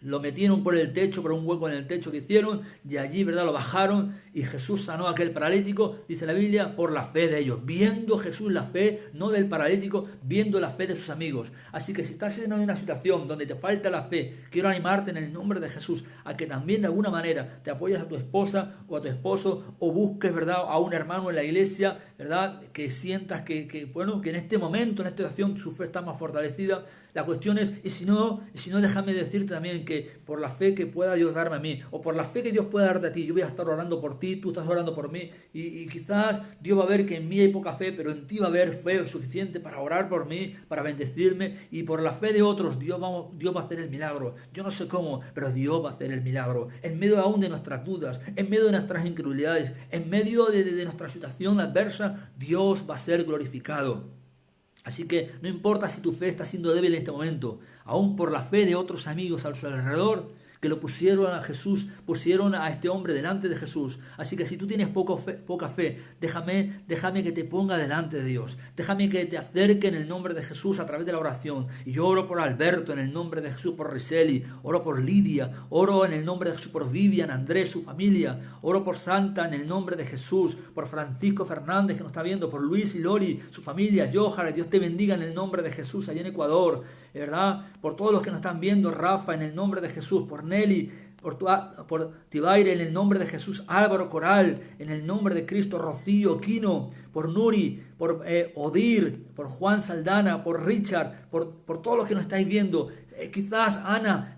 lo metieron por el techo, por un hueco en el techo que hicieron, y allí, ¿verdad?, lo bajaron, y Jesús sanó a aquel paralítico, dice la Biblia, por la fe de ellos, viendo Jesús la fe, no del paralítico, viendo la fe de sus amigos. Así que si estás en una situación donde te falta la fe, quiero animarte en el nombre de Jesús a que también de alguna manera te apoyes a tu esposa o a tu esposo, o busques, ¿verdad?, a un hermano en la iglesia, ¿verdad?, que sientas que en este momento, en esta situación, su fe está más fortalecida. La cuestión es, y si no, déjame decirte también que por la fe que pueda Dios darme a mí, o por la fe que Dios pueda darte a ti, yo voy a estar orando por ti, tú estás orando por mí, y quizás Dios va a ver que en mí hay poca fe, pero en ti va a haber fe suficiente para orar por mí, para bendecirme, y por la fe de otros Dios va a hacer el milagro. Yo no sé cómo, pero Dios va a hacer el milagro. En medio aún de nuestras dudas, en medio de nuestras incredulidades, en medio de nuestra situación adversa, Dios va a ser glorificado. Así que no importa si tu fe está siendo débil en este momento, aún por la fe de otros amigos a su alrededor, que lo pusieron a Jesús, pusieron a este hombre delante de Jesús. Así que si tú tienes poca fe, déjame que te ponga delante de Dios. Déjame que te acerque en el nombre de Jesús a través de la oración. Y yo oro por Alberto en el nombre de Jesús, por Riseli, oro por Lidia, oro en el nombre de Jesús por Vivian, Andrés, su familia, oro por Santa en el nombre de Jesús, por Francisco Fernández que nos está viendo, por Luis y Lori, su familia, Johara, Dios te bendiga en el nombre de Jesús allá en Ecuador, ¿verdad? Por todos los que nos están viendo, Rafa en el nombre de Jesús, por Nelly, por Tibaire en el nombre de Jesús, Álvaro Coral en el nombre de Cristo, Rocío, Quino, por Nuri, por Odir, por Juan Saldana, por Richard, por todos los que nos estáis viendo. Quizás Ana,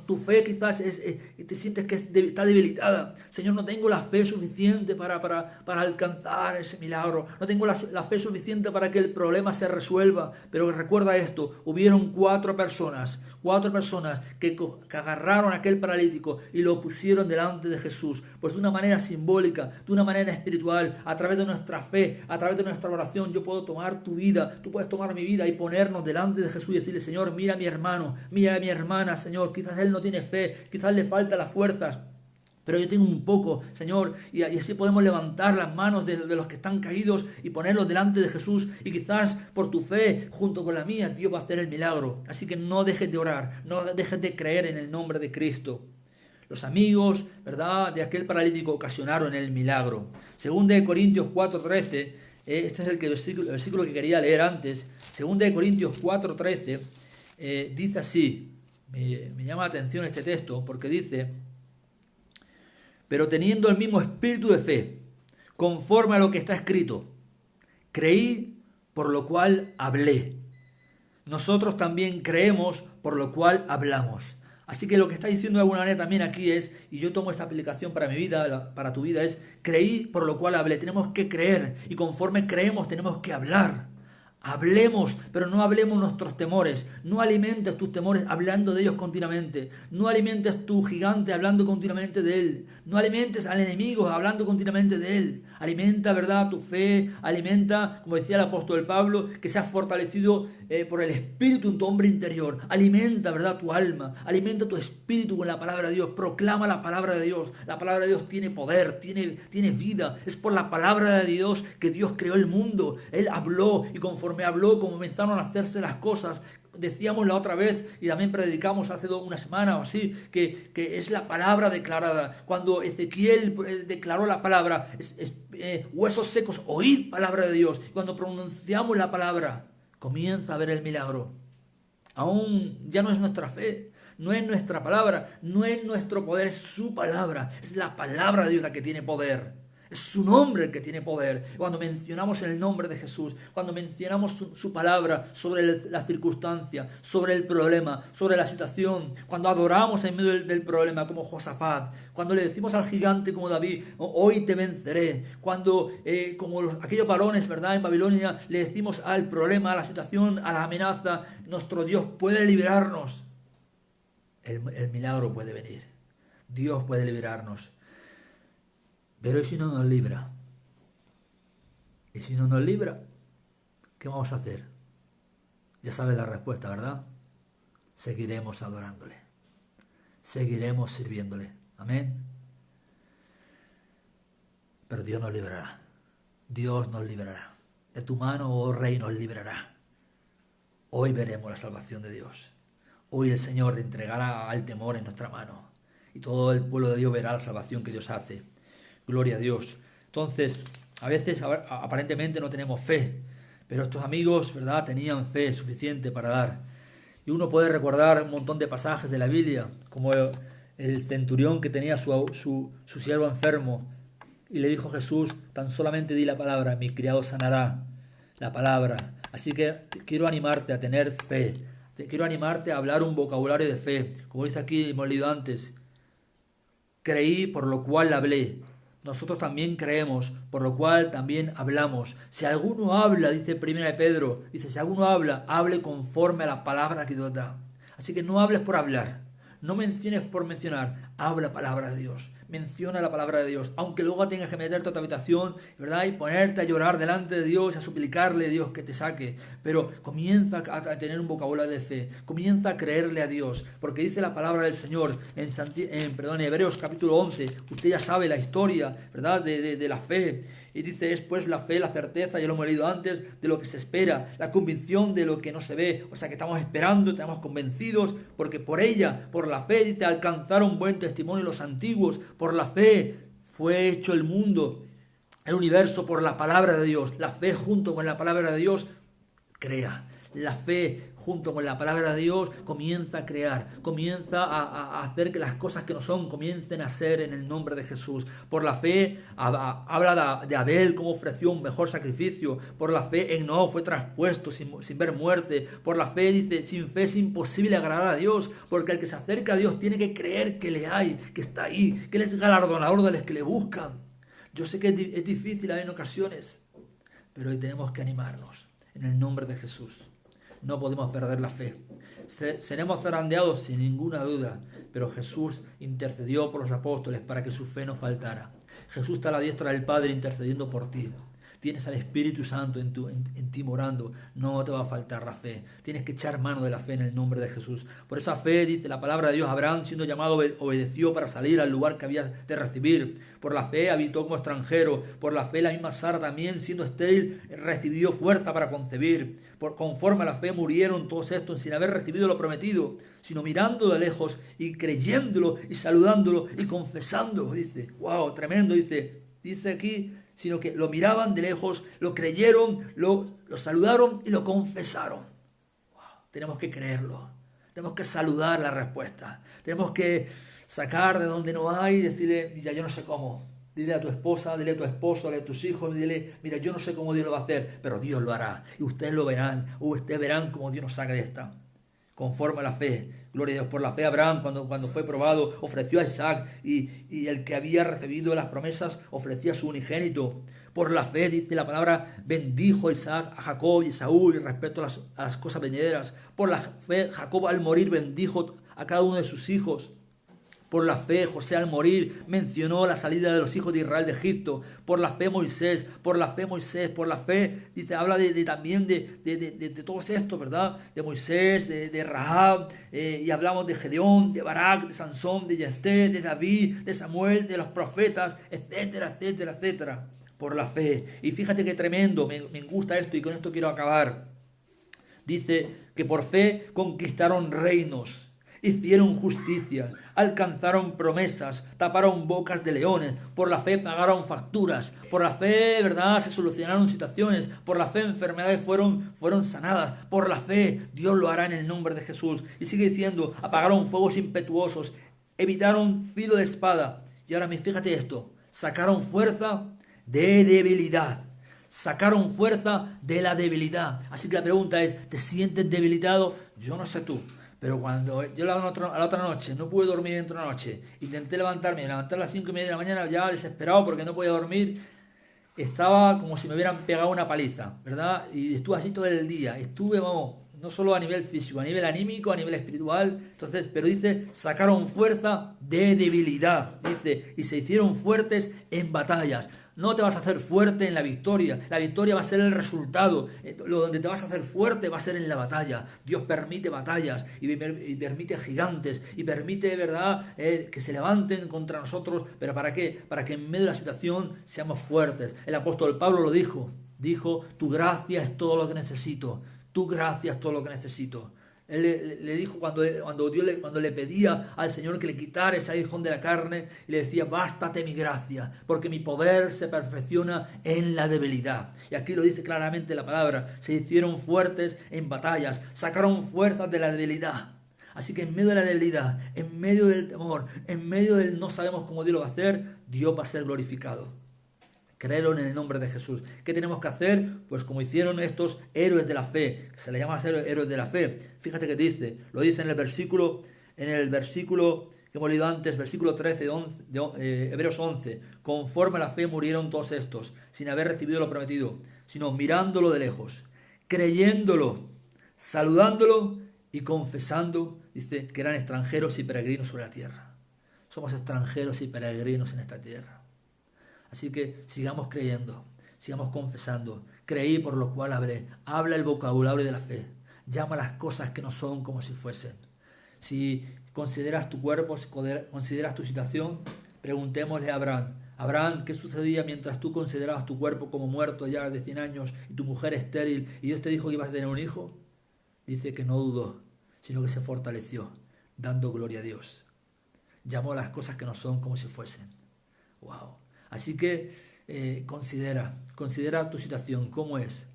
tu fe quizás te sientes que está debilitada. Señor, no tengo la fe suficiente para alcanzar ese milagro. No tengo la fe suficiente para que el problema se resuelva. Pero recuerda esto, hubieron 4 personas que agarraron a aquel paralítico y lo pusieron delante de Jesús. Pues de una manera simbólica, de una manera espiritual, a través de nuestra fe, a través de nuestra oración, yo puedo tomar tu vida, tú puedes tomar mi vida y ponernos delante de Jesús y decirle, Señor, mira a mi hermano, mira a mi hermana, Señor, quizás él no tiene fe, quizás le faltan las fuerzas, pero yo tengo un poco, Señor, y así podemos levantar las manos de los que están caídos y ponerlos delante de Jesús, y quizás por tu fe, junto con la mía, Dios va a hacer el milagro. Así que no dejes de orar, no dejes de creer en el nombre de Cristo. Los amigos, ¿verdad?, de aquel paralítico ocasionaron el milagro. Según de Corintios 4:13, este es el versículo que quería leer antes. Según de Corintios 4:13, dice así, me llama la atención este texto, porque dice, pero teniendo el mismo espíritu de fe, conforme a lo que está escrito, creí, por lo cual hablé. Nosotros también creemos, por lo cual hablamos. Así que lo que está diciendo de alguna manera también aquí es, y yo tomo esta aplicación para mi vida, para tu vida, es creí, por lo cual hablé. Tenemos que creer, y conforme creemos tenemos que hablar. Hablemos, pero no hablemos nuestros temores. No alimentes tus temores hablando de ellos continuamente. No alimentes tu gigante hablando continuamente de él. No alimentes al enemigo hablando continuamente de él. Alimenta, ¿verdad?, tu fe. Alimenta, como decía el apóstol Pablo, que seas fortalecido por el Espíritu en tu hombre interior. Alimenta, ¿verdad?, tu alma. Alimenta tu espíritu con la palabra de Dios. Proclama la palabra de Dios. La palabra de Dios tiene poder, tiene vida. Es por la palabra de Dios que Dios creó el mundo. Él habló, y conforme habló, comenzaron a hacerse las cosas. Decíamos la otra vez, y también predicamos hace una semana o así, que es la palabra declarada. Cuando Ezequiel declaró la palabra, huesos secos, oíd palabra de Dios. Cuando pronunciamos la palabra, comienza a ver el milagro. Aún ya no es nuestra fe, no es nuestra palabra, no es nuestro poder, es su palabra, es la palabra de Dios la que tiene poder. Es su nombre el que tiene poder. Cuando mencionamos el nombre de Jesús, cuando mencionamos su palabra sobre la circunstancia, sobre el problema, sobre la situación, cuando adoramos en medio del problema como Josafat, cuando le decimos al gigante como David, hoy te venceré, cuando como aquellos varones, ¿verdad? En Babilonia le decimos al problema, a la situación, a la amenaza, nuestro Dios puede liberarnos. El milagro puede venir. Dios puede liberarnos. Pero ¿y si no nos libra? ¿Y si no nos libra? ¿Qué vamos a hacer? Ya sabes la respuesta, ¿verdad? Seguiremos adorándole. Seguiremos sirviéndole. Amén. Pero Dios nos librará. Dios nos librará. De tu mano, oh Rey, nos librará. Hoy veremos la salvación de Dios. Hoy el Señor te entregará al temor en nuestra mano. Y todo el pueblo de Dios verá la salvación que Dios hace. Gloria a Dios. Entonces, a veces aparentemente no tenemos fe, pero estos amigos, ¿verdad?, tenían fe suficiente para dar. Y uno puede recordar un montón de pasajes de la Biblia, como el centurión que tenía su siervo enfermo, y le dijo a Jesús, tan solamente di la palabra, mi criado sanará. La palabra. Así que quiero animarte a tener fe. Quiero animarte a hablar un vocabulario de fe. Como dice aquí, hemos leído antes. Creí, por lo cual hablé. Nosotros también creemos, por lo cual también hablamos. Si alguno habla, dice 1 Pedro, dice, si alguno habla, hable conforme a la palabra que Dios da. Así que no hables por hablar, no menciones por mencionar, habla palabra de Dios, menciona la palabra de Dios, aunque luego tengas que meterte a tu habitación, ¿verdad?, y ponerte a llorar delante de Dios, a suplicarle a Dios que te saque, pero comienza a tener un vocabulario de fe, comienza a creerle a Dios, porque dice la palabra del Señor en Hebreos capítulo 11, usted ya sabe la historia, ¿verdad?, de la fe. Y dice, es pues la fe, la certeza, ya lo hemos leído antes, de lo que se espera, la convicción de lo que no se ve. O sea que estamos esperando, estamos convencidos, porque por ella, por la fe, dice, alcanzaron buen testimonio los antiguos. Por la fe fue hecho el mundo, el universo, por la palabra de Dios. La fe junto con la palabra de Dios crea. La fe junto con la palabra de Dios comienza a crear, comienza a hacer que las cosas que no son comiencen a ser en el nombre de Jesús. Por la fe habla de Abel, cómo ofreció un mejor sacrificio. Por la fe Enoc fue traspuesto sin ver muerte. Por la fe dice, sin fe es imposible agradar a Dios, porque el que se acerca a Dios tiene que creer que le hay, que está ahí, que Él es galardonador de los que le buscan. Yo sé que es difícil en ocasiones, pero hoy tenemos que animarnos en el nombre de Jesús. No podemos perder la fe. Seremos zarandeados sin ninguna duda, pero Jesús intercedió por los apóstoles para que su fe no faltara. Jesús está a la diestra del Padre intercediendo por ti. Tienes al Espíritu Santo en ti morando, no te va a faltar la fe. Tienes que echar mano de la fe en el nombre de Jesús. Por esa fe, dice la palabra de Dios, Abraham, siendo llamado, obedeció para salir al lugar que había de recibir. Por la fe habitó como extranjero. Por la fe la misma Sara también, siendo estéril, recibió fuerza para concebir. Conforme a la fe murieron todos estos sin haber recibido lo prometido, sino mirando de lejos y creyéndolo y saludándolo y confesándolo. Dice, wow, tremendo, dice aquí, sino que lo miraban de lejos, lo creyeron, lo saludaron y lo confesaron. Wow, tenemos que creerlo, tenemos que saludar la respuesta, tenemos que sacar de donde no hay y decirle, mira, yo no sé cómo. Dile a tu esposa, dile a tu esposo, dile a tus hijos, dile, mira, yo no sé cómo Dios lo va a hacer, pero Dios lo hará. Y ustedes lo verán, o ustedes verán cómo Dios nos saca de esta. Conforme a la fe. Gloria a Dios. Por la fe Abraham, cuando fue probado, ofreció a Isaac, y el que había recibido las promesas ofrecía a su unigénito. Por la fe, dice la palabra, bendijo Isaac a Jacob y Esaú y respecto a las cosas venideras. Por la fe, Jacob al morir bendijo a cada uno de sus hijos. Por la fe, José al morir mencionó la salida de los hijos de Israel de Egipto. Por la fe, Moisés, por la fe, dice, habla también de todos estos, ¿verdad? De Moisés, de Rahab, y hablamos de Gedeón, de Barak, de Sansón, de Jefté, de David, de Samuel, de los profetas, etcétera, etcétera, etcétera. Por la fe. Y fíjate qué tremendo, me gusta esto y con esto quiero acabar. Dice que por fe conquistaron reinos. hicieron justicia, alcanzaron promesas, taparon bocas de leones, por la fe pagaron facturas, por la fe, ¿verdad?, se solucionaron situaciones, por la fe enfermedades fueron sanadas, por la fe Dios lo hará en el nombre de Jesús. Y sigue diciendo, apagaron fuegos impetuosos, evitaron filo de espada. Y ahora fíjate esto, sacaron fuerza de debilidad. Sacaron fuerza de la debilidad. Así que la pregunta es, ¿te sientes debilitado? Yo no sé tú. Pero cuando yo la otra noche no pude dormir dentro de la noche, intenté levantarme a las 5:30 de la mañana, ya desesperado porque no podía dormir, estaba como si me hubieran pegado una paliza, ¿verdad? Y estuve así todo el día. Estuve, vamos, no solo a nivel físico, a nivel anímico, a nivel espiritual. Entonces, pero dice, sacaron fuerza de debilidad. Dice, y se hicieron fuertes en batallas. No te vas a hacer fuerte en la victoria. La victoria va a ser el resultado. Lo donde te vas a hacer fuerte va a ser en la batalla. Dios permite batallas y permite gigantes y permite, ¿verdad?, que se levanten contra nosotros. ¿Pero para qué? Para que en medio de la situación seamos fuertes. El apóstol Pablo lo dijo. Dijo, tu gracia es todo lo que necesito. Tu gracia es todo lo que necesito. Él le dijo cuando le pedía al Señor que le quitara ese aguijón de la carne, y le decía, bástate mi gracia, porque mi poder se perfecciona en la debilidad. Y aquí lo dice claramente la palabra, se hicieron fuertes en batallas, sacaron fuerzas de la debilidad. Así que en medio de la debilidad, en medio del temor, en medio del no sabemos cómo Dios lo va a hacer, Dios va a ser glorificado. Créelo en el nombre de Jesús. ¿Qué tenemos que hacer? Pues como hicieron estos héroes de la fe, se les llama héroes de la fe. Fíjate que dice, lo dice en el versículo que hemos leído antes, versículo 13 de Hebreos 11. Conforme a la fe murieron todos estos, sin haber recibido lo prometido, sino mirándolo de lejos, creyéndolo, saludándolo y confesando, dice, que eran extranjeros y peregrinos sobre la tierra. Somos extranjeros y peregrinos en esta tierra. Así que sigamos creyendo, sigamos confesando. Creí por lo cual hablé. Habla el vocabulario de la fe. Llama las cosas que no son como si fuesen. Si consideras tu cuerpo, si consideras tu situación, preguntémosle a Abraham. Abraham, ¿qué sucedía mientras tú considerabas tu cuerpo como muerto ya de 100 años y tu mujer estéril y Dios te dijo que ibas a tener un hijo? Dice que no dudó, sino que se fortaleció, dando gloria a Dios. Llamó a las cosas que no son como si fuesen. ¡Wow! Así que considera tu situación, ¿cómo es?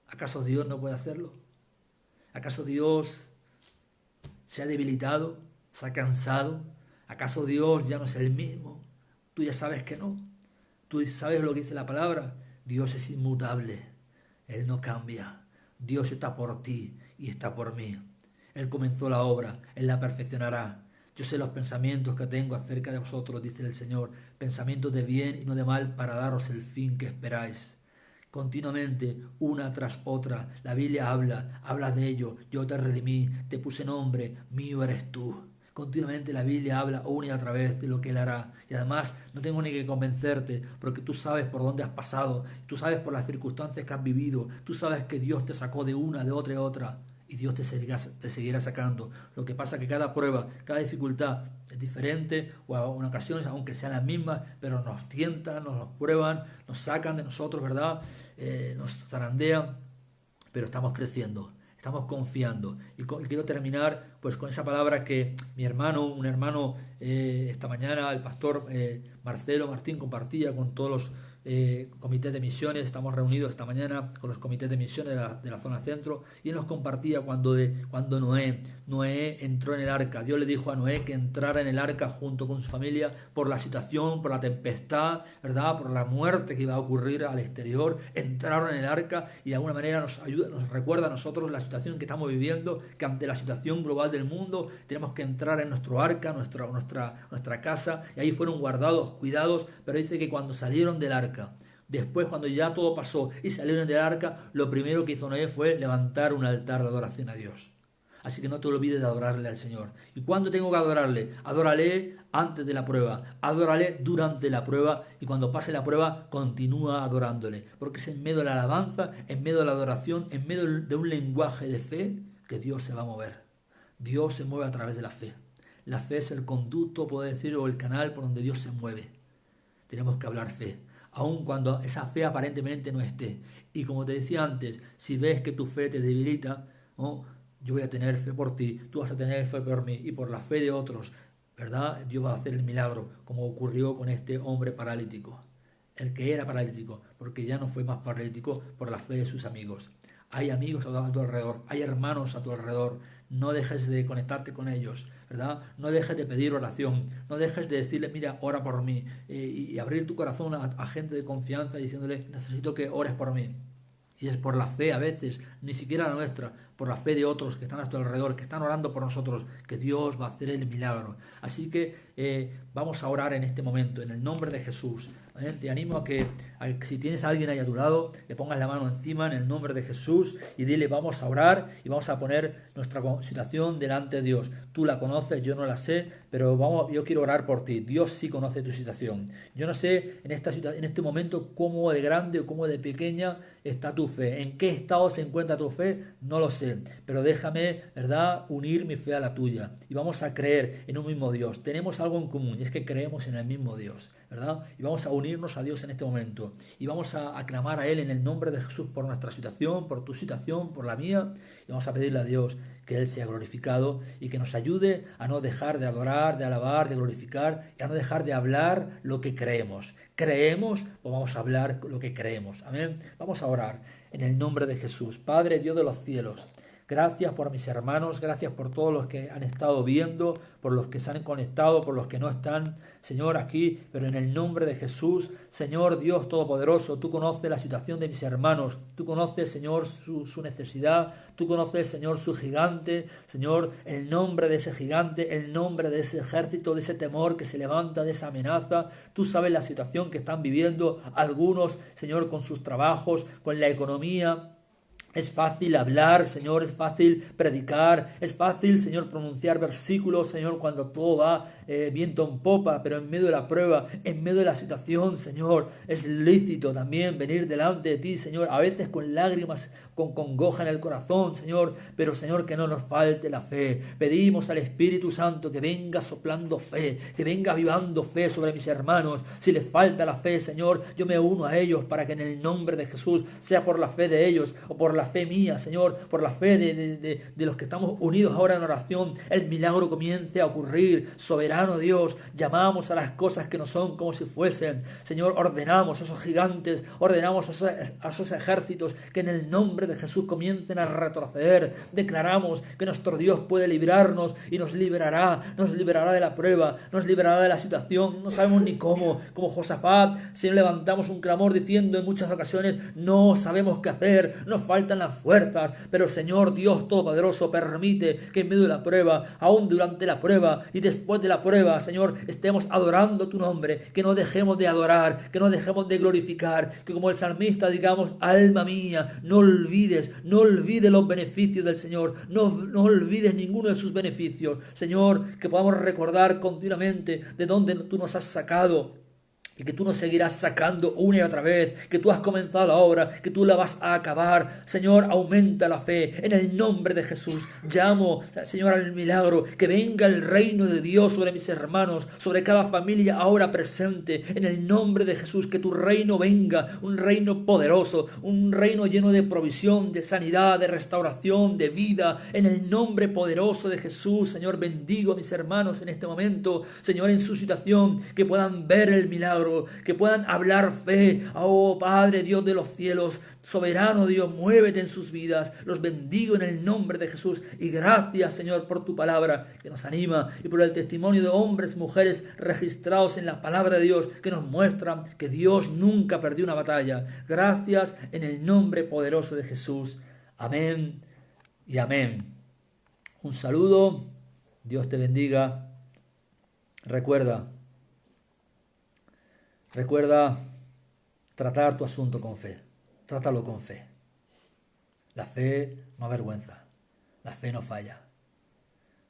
¿Acaso Dios no puede hacerlo? ¿Acaso Dios se ha debilitado? ¿Se ha cansado? ¿Acaso Dios ya no es el mismo? Tú ya sabes que no. Tú sabes lo que dice la palabra. Dios es inmutable. Él no cambia. Dios está por ti y está por mí. Él comenzó la obra. Él la perfeccionará. Yo sé los pensamientos que tengo acerca de vosotros, dice el Señor, pensamientos de bien y no de mal, para daros el fin que esperáis. Continuamente, una tras otra, la Biblia habla de ello. Yo te redimí, te puse nombre, mío eres tú. Continuamente la Biblia habla una y otra vez de lo que Él hará. Y además no tengo ni que convencerte, porque tú sabes por dónde has pasado, tú sabes por las circunstancias que has vivido, tú sabes que Dios te sacó de una, de otra y otra. Y Dios te seguirá sacando. Lo que pasa es que cada prueba, cada dificultad es diferente, o en ocasiones, aunque sean las mismas, pero nos tientan, nos prueban, nos sacan de nosotros, ¿verdad? Nos zarandean, pero estamos creciendo, estamos confiando. Y quiero terminar pues con esa palabra que un hermano, esta mañana, el pastor Marcelo Martín, compartía con todos los comités de misiones. Estamos reunidos esta mañana con los comités de misiones de la zona centro, y él nos compartía cuando Noé entró en el arca. Dios le dijo a Noé que entrara en el arca junto con su familia por la situación, por la tempestad, ¿verdad?, por la muerte que iba a ocurrir al exterior. Entraron en el arca y de alguna manera nos recuerda a nosotros la situación que estamos viviendo, que ante la situación global del mundo tenemos que entrar en nuestro arca, nuestra casa, y ahí fueron guardados, cuidados. Pero dice que cuando salieron del arca, después, cuando ya todo pasó y salieron del arca, lo primero que hizo Noé fue levantar un altar de adoración a Dios. Así que no te olvides de adorarle al Señor. ¿Y cuándo tengo que adorarle? Adórale antes de la prueba, adórale durante la prueba, y cuando pase la prueba continúa adorándole, porque es en medio de la alabanza, en medio de la adoración, en medio de un lenguaje de fe, que Dios se va a mover. Dios se mueve a través de la fe. La fe es el conducto, puedo decir, o el canal por donde Dios se mueve. Tenemos que hablar fe, aun cuando esa fe aparentemente no esté. Y como te decía antes, si ves que tu fe te debilita, ¿no?, yo voy a tener fe por ti, tú vas a tener fe por mí y por la fe de otros, ¿verdad? Dios va a hacer el milagro, como ocurrió con este hombre paralítico, el que era paralítico, porque ya no fue más paralítico por la fe de sus amigos. Hay amigos a tu alrededor, hay hermanos a tu alrededor, no dejes de conectarte con ellos, ¿verdad? No dejes de pedir oración, no dejes de decirle, mira, ora por mí, y abrir tu corazón a gente de confianza diciéndole, necesito que ores por mí. Y es por la fe a veces, ni siquiera la nuestra, por la fe de otros que están a tu alrededor, que están orando por nosotros, que Dios va a hacer el milagro. Así que vamos a orar en este momento, en el nombre de Jesús. Te animo a que si tienes a alguien ahí a tu lado, le pongas la mano encima en el nombre de Jesús y dile, vamos a orar y vamos a poner nuestra situación delante de Dios. Tú la conoces, yo no la sé, pero yo quiero orar por ti. Dios sí conoce tu situación. Yo no sé en este momento cómo de grande o cómo de pequeña está tu fe. ¿En qué estado se encuentra tu fe? No lo sé, pero déjame, ¿verdad?, unir mi fe a la tuya y vamos a creer en un mismo Dios. Tenemos algo en común y es que creemos en el mismo Dios, ¿verdad? Y vamos a unirnos a Dios en este momento y vamos a clamar a Él en el nombre de Jesús por nuestra situación, por tu situación, por la mía, y vamos a pedirle a Dios que Él sea glorificado y que nos ayude a no dejar de adorar, de alabar, de glorificar y a no dejar de hablar lo que creemos. Creemos o vamos a hablar lo que creemos. Amén. Vamos a orar en el nombre de Jesús. Padre Dios de los cielos, gracias por mis hermanos, gracias por todos los que han estado viendo, por los que se han conectado, por los que no están, Señor, aquí, pero en el nombre de Jesús, Señor Dios Todopoderoso, tú conoces la situación de mis hermanos, tú conoces, Señor, su necesidad, tú conoces, Señor, su gigante, Señor, el nombre de ese gigante, el nombre de ese ejército, de ese temor que se levanta, de esa amenaza, tú sabes la situación que están viviendo algunos, Señor, con sus trabajos, con la economía. Es fácil hablar, Señor, es fácil predicar, es fácil, Señor, pronunciar versículos, Señor, cuando todo va viento en popa, pero en medio de la prueba, en medio de la situación, Señor, es lícito también venir delante de ti, Señor, a veces con lágrimas, con congoja en el corazón, Señor, pero, Señor, que no nos falte la fe. Pedimos al Espíritu Santo que venga soplando fe, que venga avivando fe sobre mis hermanos. Si les falta la fe, Señor, yo me uno a ellos para que en el nombre de Jesús, sea por la fe de ellos o por la fe mía, Señor, por la fe de los que estamos unidos ahora en oración, el milagro comience a ocurrir. Soberano Dios, llamamos a las cosas que no son como si fuesen. Señor, ordenamos a esos gigantes, ordenamos a esos ejércitos que en el nombre de Jesús comiencen a retroceder. Declaramos que nuestro Dios puede librarnos y nos liberará de la prueba, nos liberará de la situación. No sabemos ni cómo, como Josafat, si levantamos un clamor diciendo en muchas ocasiones, no sabemos qué hacer, nos faltan las fuerzas, pero Señor Dios Todopoderoso, permite que en medio de la prueba, aún durante la prueba y después de la prueba, Señor, estemos adorando tu nombre, que no dejemos de adorar, que no dejemos de glorificar, que como el salmista digamos, alma mía, no olvides los beneficios del Señor, no olvides ninguno de sus beneficios, Señor, que podamos recordar continuamente de dónde tú nos has sacado, y que tú nos seguirás sacando una y otra vez, que tú has comenzado la obra, que tú la vas a acabar. Señor, aumenta la fe en el nombre de Jesús. Llamo, Señor, al milagro, que venga el reino de Dios sobre mis hermanos, sobre cada familia ahora presente, en el nombre de Jesús, que tu reino venga, un reino poderoso, un reino lleno de provisión, de sanidad, de restauración, de vida, en el nombre poderoso de Jesús. Señor, bendigo a mis hermanos en este momento, Señor, en su situación, que puedan ver el milagro, que puedan hablar fe. Oh Padre Dios de los cielos, soberano Dios, muévete en sus vidas. Los bendigo en el nombre de Jesús y gracias, Señor, por tu palabra que nos anima y por el testimonio de hombres y mujeres registrados en la palabra de Dios que nos muestran que Dios nunca perdió una batalla. Gracias en el nombre poderoso de Jesús. Amén y amén. Un saludo, Dios te bendiga. Recuerda tratar tu asunto con fe. Trátalo con fe. La fe no avergüenza. La fe no falla.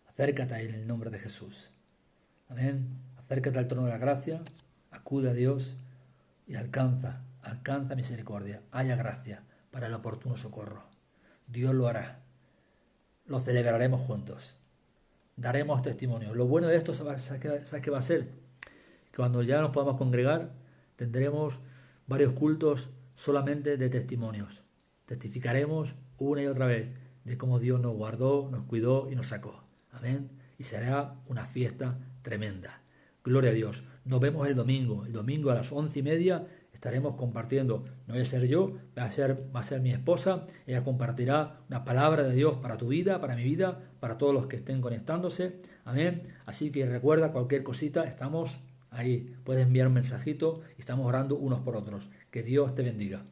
Acércate a Él en el nombre de Jesús. Amén. Acércate al trono de la gracia. Acude a Dios y alcanza misericordia. Haya gracia para el oportuno socorro. Dios lo hará. Lo celebraremos juntos. Daremos testimonio. Lo bueno de esto, ¿sabes qué va a ser? Que cuando ya nos podamos congregar, tendremos varios cultos solamente de testimonios. Testificaremos una y otra vez de cómo Dios nos guardó, nos cuidó y nos sacó. Amén. Y será una fiesta tremenda. Gloria a Dios. Nos vemos el domingo. El domingo a las 11:30 estaremos compartiendo. No voy a ser yo, va a ser mi esposa. Ella compartirá una palabra de Dios para tu vida, para mi vida, para todos los que estén conectándose. Amén. Así que recuerda, cualquier cosita, estamos ahí. Puedes enviar un mensajito y estamos orando unos por otros. Que Dios te bendiga.